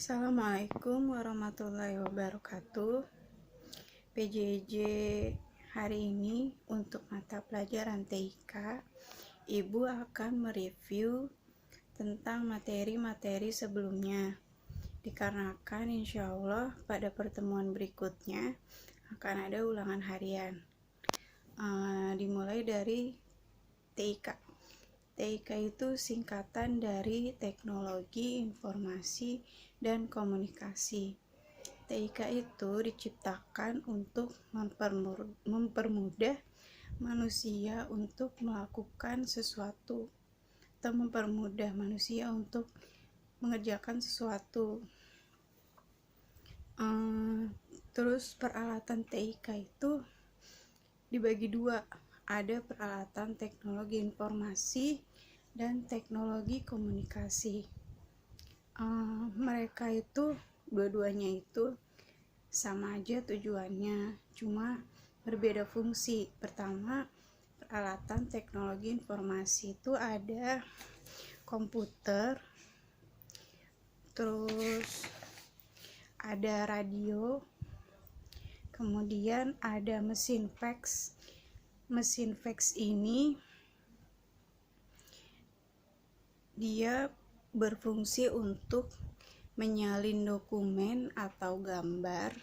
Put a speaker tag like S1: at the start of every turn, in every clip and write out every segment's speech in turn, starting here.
S1: Assalamualaikum warahmatullahi wabarakatuh. PJJ hari ini untuk mata pelajaran TIK, Ibu akan mereview tentang materi-materi sebelumnya. Dikarenakan insya Allah pada pertemuan berikutnya akan ada ulangan harian. Dimulai dari TIK. TIK itu singkatan dari Teknologi Informasi dan Komunikasi. TIK itu diciptakan untuk mempermudah manusia untuk melakukan sesuatu atau mempermudah manusia untuk mengerjakan sesuatu. Terus peralatan TIK itu dibagi dua. Ada peralatan teknologi informasi dan teknologi komunikasi. Mereka itu dua-duanya itu sama aja tujuannya, cuma berbeda fungsi. Pertama, peralatan teknologi informasi itu ada komputer, terus ada radio, kemudian ada mesin fax. Mesin fax ini dia berfungsi untuk menyalin dokumen atau gambar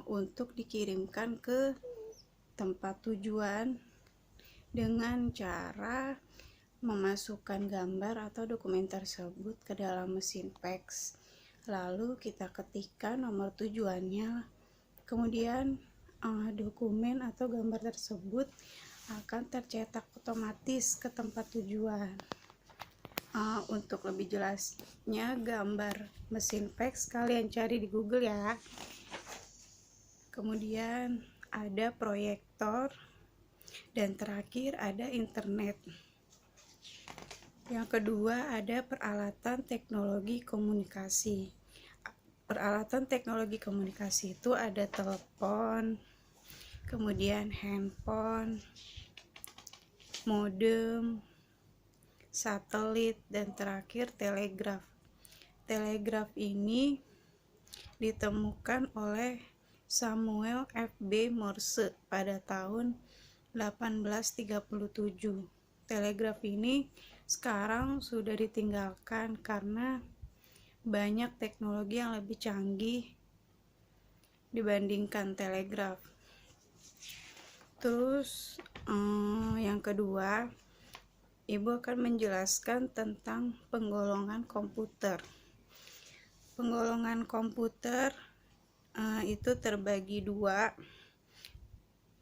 S1: untuk dikirimkan ke tempat tujuan dengan cara memasukkan gambar atau dokumen tersebut ke dalam mesin fax. Lalu kita ketikkan nomor tujuannya, kemudian dokumen atau gambar tersebut akan tercetak otomatis ke tempat tujuan. Untuk lebih jelasnya gambar mesin fax kalian cari di Google ya. Kemudian ada proyektor, dan terakhir ada internet. Yang kedua ada peralatan teknologi komunikasi. Peralatan teknologi komunikasi itu ada telepon, kemudian handphone, modem, satelit, dan terakhir telegraf. Telegraf ini ditemukan oleh Samuel F.B. Morse pada tahun 1837. Telegraf ini sekarang sudah ditinggalkan karena banyak teknologi yang lebih canggih dibandingkan telegraf. Terus yang kedua, Ibu akan menjelaskan tentang penggolongan komputer. Penggolongan komputer itu terbagi dua.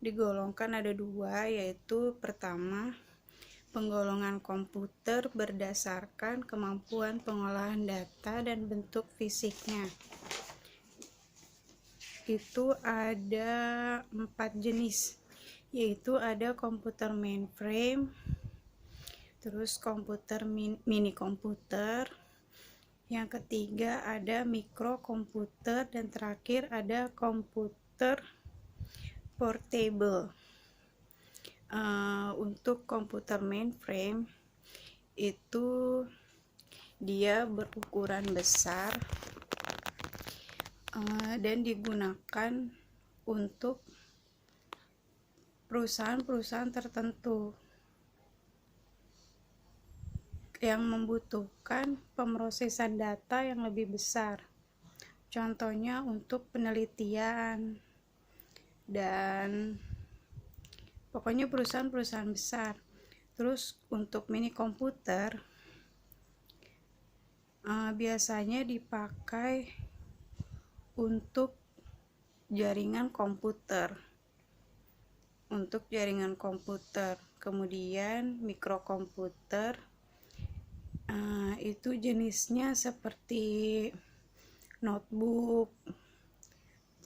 S1: Digolongkan ada dua, yaitu pertama, penggolongan komputer berdasarkan kemampuan pengolahan data dan bentuk fisiknya. Itu ada 4 jenis, yaitu ada komputer mainframe, terus komputer mini komputer, yang ketiga ada mikrokomputer, dan terakhir ada komputer portable. Untuk komputer mainframe itu dia berukuran besar dan digunakan untuk perusahaan-perusahaan tertentu yang membutuhkan pemrosesan data yang lebih besar. Contohnya untuk penelitian dan pokoknya perusahaan-perusahaan besar. Terus untuk mini komputer biasanya dipakai untuk jaringan komputer. Kemudian mikrokomputer itu jenisnya seperti notebook,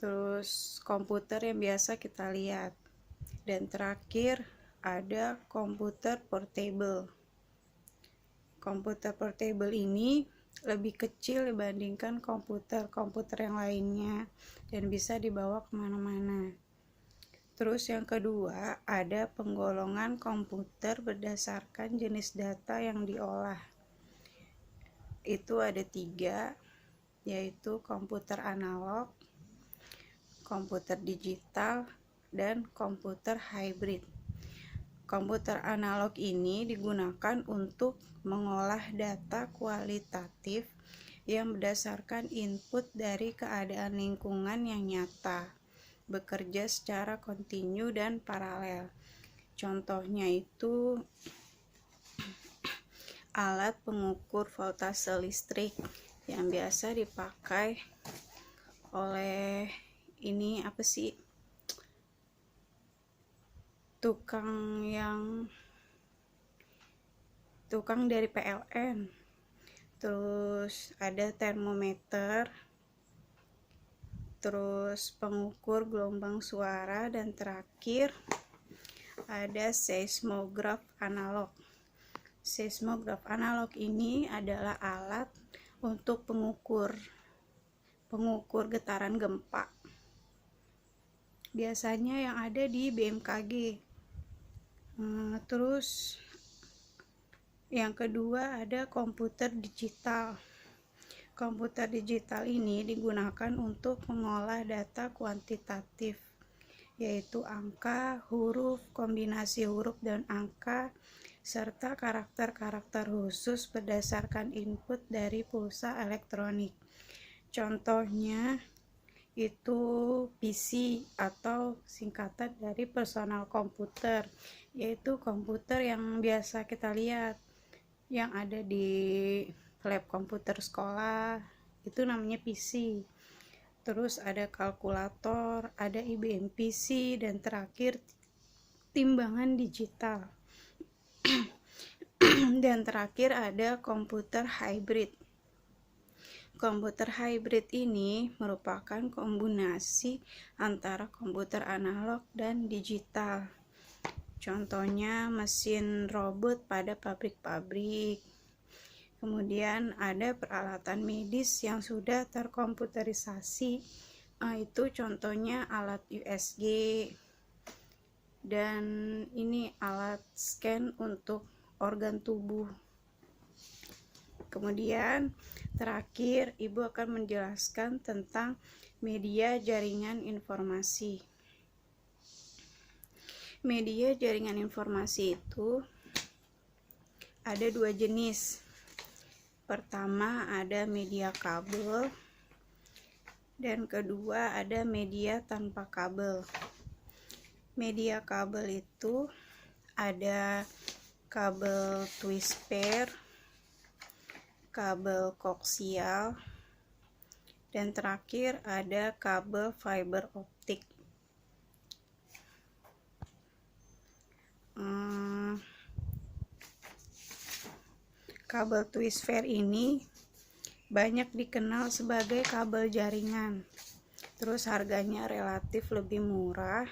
S1: terus komputer yang biasa kita lihat. Dan terakhir ada komputer portable. Komputer portable ini lebih kecil dibandingkan komputer yang lainnya dan bisa dibawa kemana-mana. Terus yang kedua ada penggolongan komputer berdasarkan jenis data yang diolah. itu ada 3, yaitu komputer analog, komputer digital, dan komputer hybrid. Komputer analog ini digunakan untuk mengolah data kualitatif yang berdasarkan input dari keadaan lingkungan yang nyata, bekerja secara kontinu dan paralel. Contohnya itu alat pengukur voltase listrik yang biasa dipakai oleh tukang dari PLN. Terus ada termometer, terus pengukur gelombang suara, dan terakhir ada seismograf analog. Seismograf analog ini adalah alat untuk pengukur getaran gempa. Biasanya yang ada di BMKG. Terus yang kedua ada komputer digital. Komputer digital ini digunakan untuk mengolah data kuantitatif, yaitu angka, huruf, kombinasi huruf dan angka, serta karakter-karakter khusus berdasarkan input dari pulsa elektronik. Contohnya itu PC atau singkatan dari personal komputer, yaitu komputer yang biasa kita lihat yang ada di lab komputer sekolah, itu namanya PC. Terus ada kalkulator, ada IBM PC, dan terakhir timbangan digital. Dan terakhir ada komputer hybrid. Komputer hybrid ini merupakan kombinasi antara komputer analog dan digital. Contohnya mesin robot pada pabrik-pabrik. Kemudian ada peralatan medis yang sudah terkomputerisasi. Itu contohnya alat USG. Dan ini alat scan untuk organ tubuh. Kemudian terakhir, Ibu akan menjelaskan tentang media jaringan informasi. Media jaringan informasi itu ada 2 jenis. Pertama ada media kabel, dan kedua ada media tanpa kabel. Media kabel itu ada kabel twist pair, kabel koaksial, dan terakhir ada kabel fiber optik. Kabel twist pair ini banyak dikenal sebagai kabel jaringan. Terus harganya relatif lebih murah,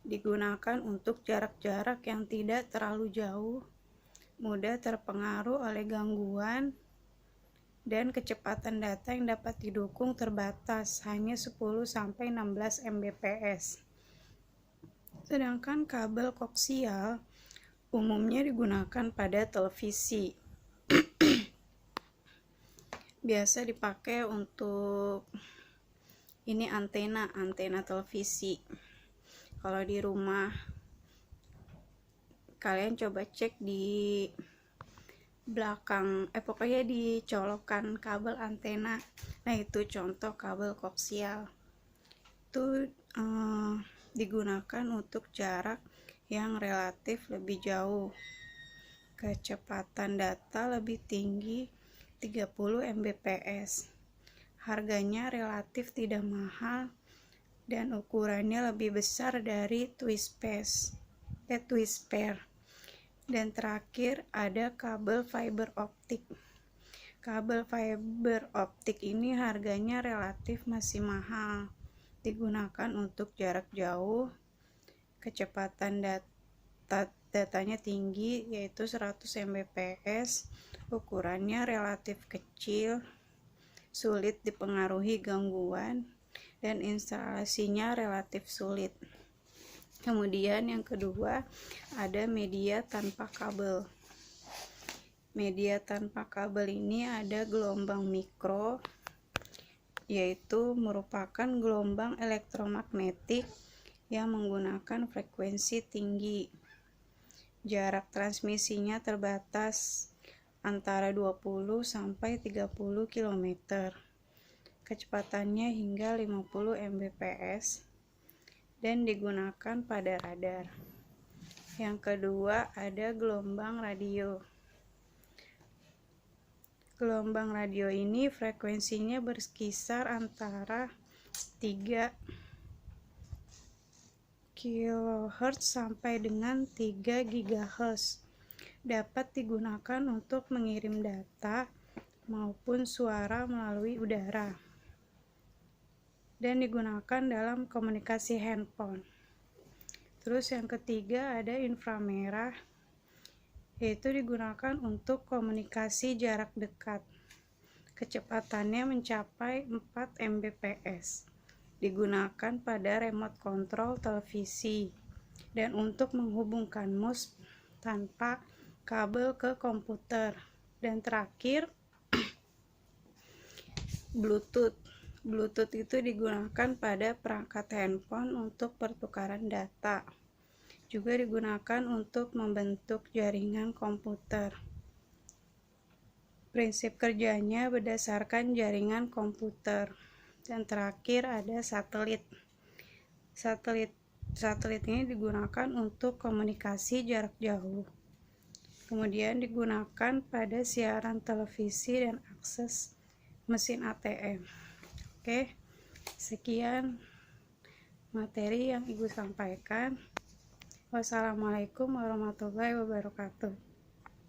S1: digunakan untuk jarak-jarak yang tidak terlalu jauh, mudah terpengaruh oleh gangguan, dan kecepatan data yang dapat didukung terbatas, hanya 10-16 Mbps. Sedangkan kabel koaksial umumnya digunakan pada televisi. Biasa dipakai untuk antena televisi. Kalau di rumah kalian coba cek di belakang, pokoknya di colokan kabel antena. Nah, itu contoh kabel koaksial. Itu digunakan untuk jarak yang relatif lebih jauh. Kecepatan data lebih tinggi, 30 Mbps. Harganya relatif tidak mahal dan ukurannya lebih besar dari twist pair. Dan terakhir ada kabel fiber optik. Kabel fiber optik ini harganya relatif masih mahal, digunakan untuk jarak jauh, kecepatan datanya tinggi yaitu 100 Mbps, ukurannya relatif kecil, sulit dipengaruhi gangguan, dan instalasinya relatif sulit. Kemudian yang kedua ada media tanpa kabel. Media tanpa kabel ini ada gelombang mikro, yaitu merupakan gelombang elektromagnetik yang menggunakan frekuensi tinggi. Jarak transmisinya terbatas antara 20 sampai 30 km. Kecepatannya hingga 50 Mbps dan digunakan pada radar. Yang kedua ada gelombang radio. Gelombang radio ini frekuensinya berkisar antara 3 kHz sampai dengan 3 GHz. Dapat digunakan untuk mengirim data maupun suara melalui udara. Dan digunakan dalam komunikasi handphone. Terus yang ketiga ada inframerah, yaitu digunakan untuk komunikasi jarak dekat. Kecepatannya mencapai 4 Mbps. Digunakan pada remote control televisi dan untuk menghubungkan mouse tanpa kabel ke komputer. Dan terakhir Bluetooth. Bluetooth itu digunakan pada perangkat handphone untuk pertukaran data. Juga digunakan untuk membentuk jaringan komputer. Prinsip kerjanya berdasarkan jaringan komputer. Dan terakhir ada satelit. Satelit ini digunakan untuk komunikasi jarak jauh. Kemudian digunakan pada siaran televisi dan akses mesin ATM. Oke, sekian materi yang Ibu sampaikan. Wassalamualaikum warahmatullahi wabarakatuh.